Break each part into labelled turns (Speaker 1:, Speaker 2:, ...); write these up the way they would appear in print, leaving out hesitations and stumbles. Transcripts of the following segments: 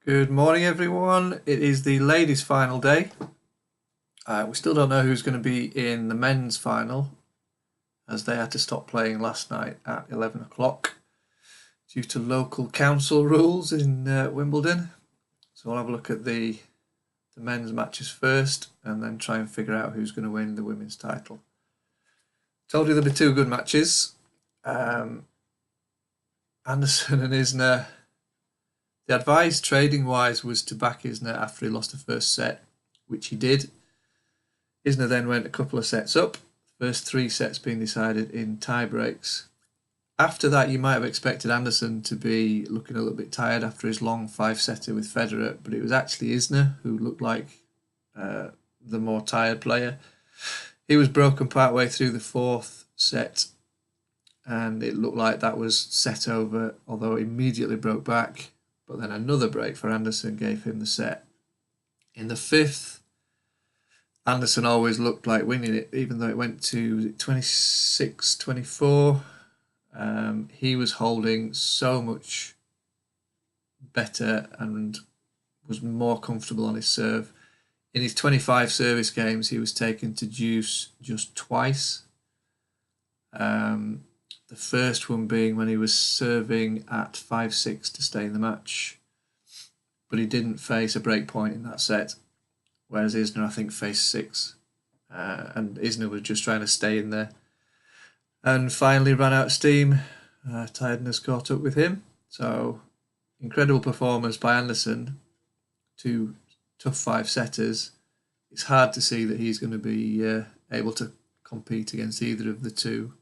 Speaker 1: Good morning, everyone. It is the ladies' final day. We still don't know who's going to be in the men's final, as they had to stop playing last night at 11 o'clock due to local council rules in Wimbledon. So we'll have a look at the men's matches first and then try and figure out who's going to win the women's title. Told you there'll be two good matches. Anderson and Isner. The advice trading-wise was to back Isner after he lost the first set, which he did. Isner then went a couple of sets up, the first three sets being decided in tie breaks. After that, you might have expected Anderson to be looking a little bit tired after his long five-setter with Federer, but it was actually Isner who looked like the more tired player. He was broken partway through the fourth set, and it looked like that was set over, although it immediately broke back. But then another break for Anderson gave him the set. In the fifth, Anderson always looked like winning it, even though it went to 26-24. He was holding so much better and was more comfortable on his serve. In his 25 service games, he was taken to deuce just twice. The first one being when he was serving at 5-6 to stay in the match. But he didn't face a break point in that set, whereas Isner, I think, faced 6. And Isner was just trying to stay in there. And finally ran out of steam. Tiredness caught up with him. So, incredible performance by Anderson. Two tough five-setters. It's hard to see that he's going to be able to compete against either of the two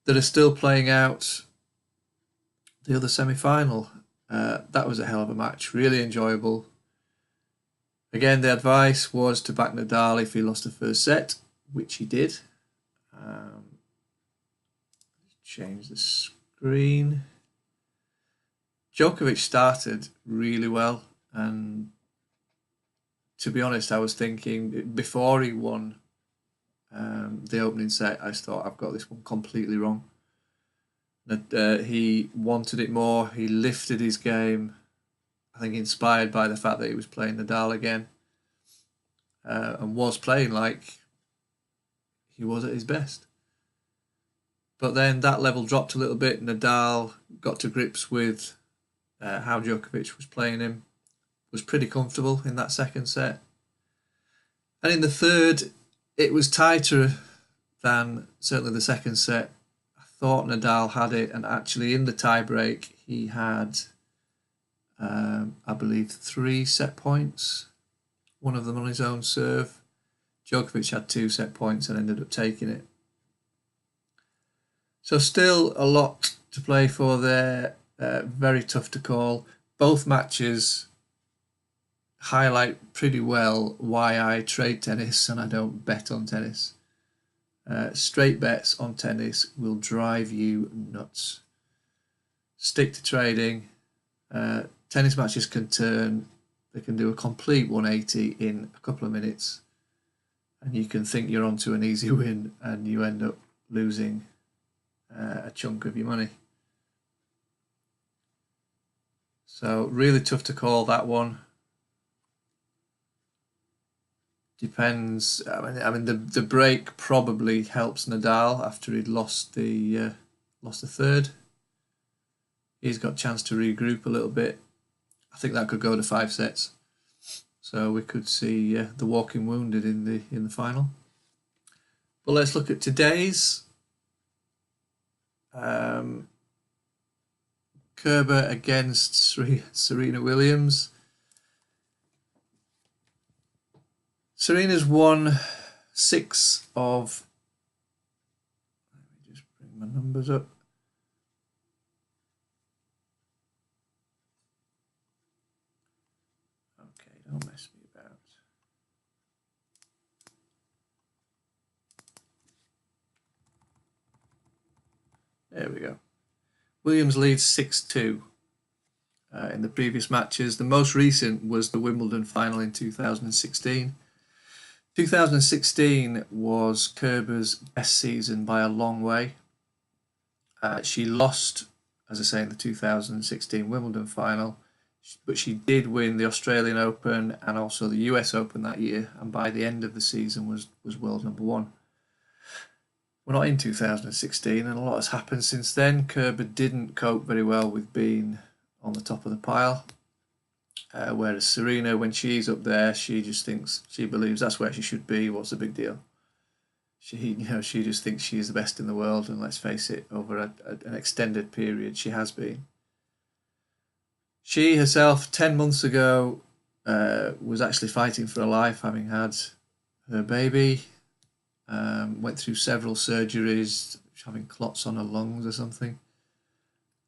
Speaker 1: that are still playing out the other semi-final. That was a hell of a match, really enjoyable. Again, the advice was to back Nadal if he lost the first set, which he did. Change the screen. Djokovic started really well, and to be honest, I was thinking before he won the opening set, I thought, I've got this one completely wrong. That he wanted it more. He lifted his game, I think inspired by the fact that he was playing Nadal again, and was playing like he was at his best. But then that level dropped a little bit. Nadal got to grips with how Djokovic was playing him, was pretty comfortable in that second set. And in the third, it was tighter than certainly the second set. I thought Nadal had it, and actually in the tie-break he had, I believe, 3 set points, one of them on his own serve. Djokovic had 2 set points and ended up taking it. So still a lot to play for there, very tough to call. Both matches highlight pretty well why I trade tennis and I don't bet on tennis. Straight bets on tennis will drive you nuts. Stick to trading. Tennis matches can turn, they can do a complete 180 in a couple of minutes, and you can think you're onto an easy win and you end up losing a chunk of your money. So really tough to call that one. Depends. I mean, the break probably helps Nadal after he'd lost the third. He's got a chance to regroup a little bit. I think that could go to 5 sets, so we could see the walking wounded in the final. But let's look at today's. Kerber against Serena Williams. Serena's won 6 of, let me just bring my numbers up. Okay, don't mess me about. There we go. Williams leads 6-2 in the previous matches. The most recent was the Wimbledon final in 2016. 2016 was Kerber's best season by a long way. She lost, as I say, in the 2016 Wimbledon final. but she did win the Australian Open and also the US Open that year, and by the end of the season was world number one. We're not in 2016, and a lot has happened since then. Kerber didn't cope very well with being on the top of the pile, whereas Serena, when she's up there, she believes that's where she should be. What's the big deal? She just thinks she's the best in the world, and let's face it, over an extended period, she has been. She herself, 10 months ago, was actually fighting for her life, having had her baby. Went through several surgeries, having clots on her lungs or something,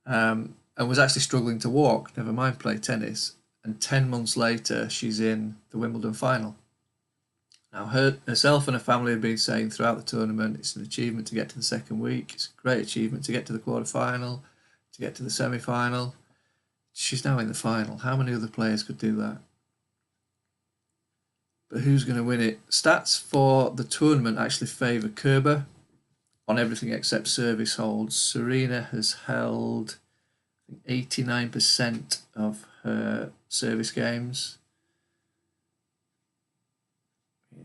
Speaker 1: and was actually struggling to walk, never mind play tennis. And 10 months later, she's in the Wimbledon final. Now, herself and her family have been saying throughout the tournament, it's an achievement to get to the second week. It's a great achievement to get to the quarterfinal, to get to the semi-final. She's now in the final. How many other players could do that? But who's going to win it? Stats for the tournament actually favour Kerber on everything except service holds. Serena has held 89% of her service games.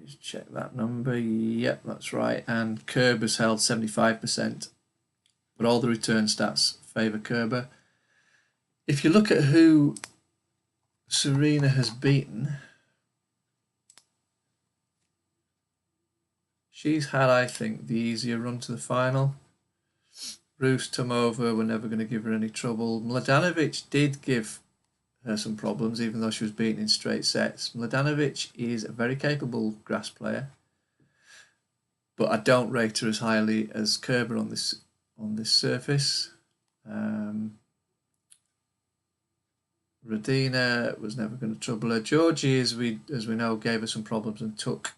Speaker 1: Just check that number. Yep, that's right. And Kerber's held 75%. But all the return stats favour Kerber. If you look at who Serena has beaten, she's had, I think, the easier run to the final. Rus, Tomova were never going to give her any trouble. Mladenovic did give her some problems, even though she was beaten in straight sets. Mladenovic is a very capable grass player, but I don't rate her as highly as Kerber on this surface. Rodina was never going to trouble her. Georgie, as we know, gave her some problems and took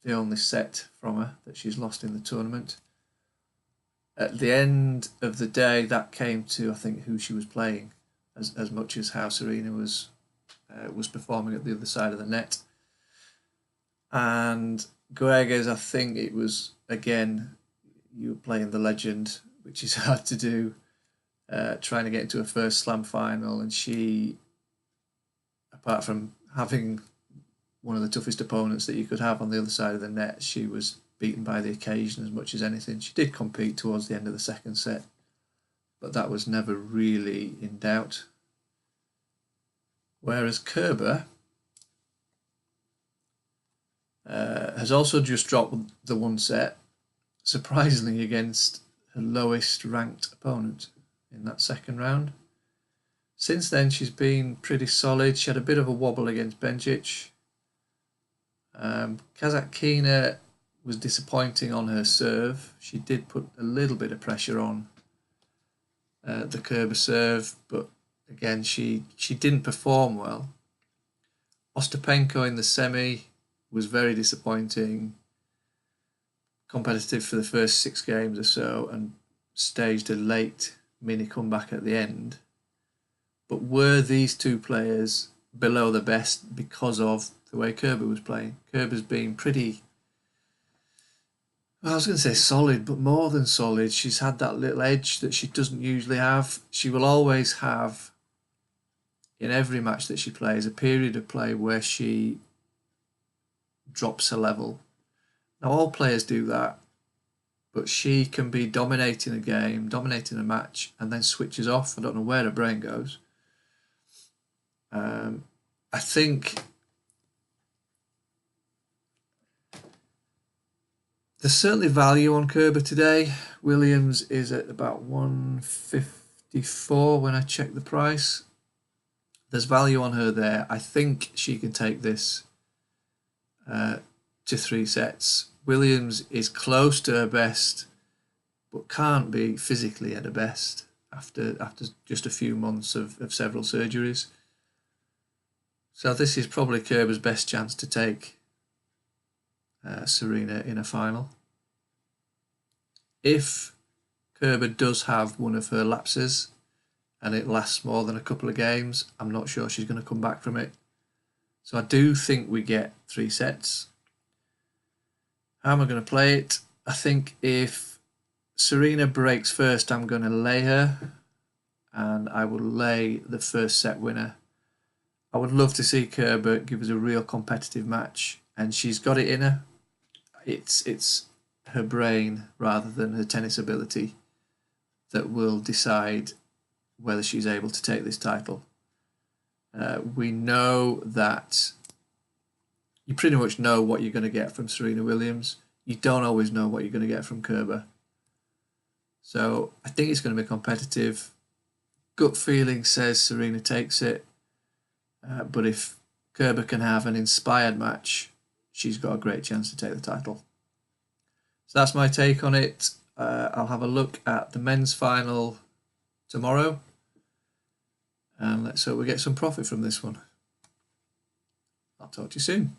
Speaker 1: the only set from her that she's lost in the tournament. At the end of the day, that came to, I think, who she was playing as much as how Serena was performing at the other side of the net. And Guegas, I think it was, again, you were playing the legend, which is hard to do, trying to get into a first slam final, and she, apart from having one of the toughest opponents that you could have on the other side of the net, she was beaten by the occasion as much as anything. She did compete towards the end of the second set, but that was never really in doubt. Whereas Kerber has also just dropped the one set, surprisingly against her lowest ranked opponent in that second round. Since then, she's been pretty solid. She had a bit of a wobble against Bencic. Kasatkina was disappointing on her serve. She did put a little bit of pressure on the Kerber serve, but again, she didn't perform well. Ostapenko in the semi was very disappointing, competitive for the first 6 games or so, and staged a late mini comeback at the end. But were these two players below the best because of the way Kerber was playing? Kerber's been pretty, well, I was going to say solid, but more than solid. She's had that little edge that she doesn't usually have. She will always have, in every match that she plays, a period of play where she drops her level. Now, all players do that, but she can be dominating a game, dominating a match, and then switches off. I don't know where her brain goes. I think there's certainly value on Kerber today. Williams is at about 154 when I check the price. There's value on her there. I think she can take this to 3 sets. Williams is close to her best, but can't be physically at her best after just a few months of several surgeries. So this is probably Kerber's best chance to take Serena in a final. If Kerber does have one of her lapses and it lasts more than a couple of games, I'm not sure she's going to come back from it. So I do think we get 3 sets. How am I going to play it? I think if Serena breaks first, I'm going to lay her, and I will lay the first set winner I would love to see Kerber give us a real competitive match, and she's got it in her. It's her brain rather than her tennis ability that will decide whether she's able to take this title. We know that you pretty much know what you're going to get from Serena Williams. You don't always know what you're going to get from Kerber. So I think it's going to be competitive. Gut feeling says Serena takes it. But if Kerber can have an inspired match, she's got a great chance to take the title. So that's my take on it. I'll have a look at the men's final tomorrow. And let's hope we get some profit from this one. I'll talk to you soon.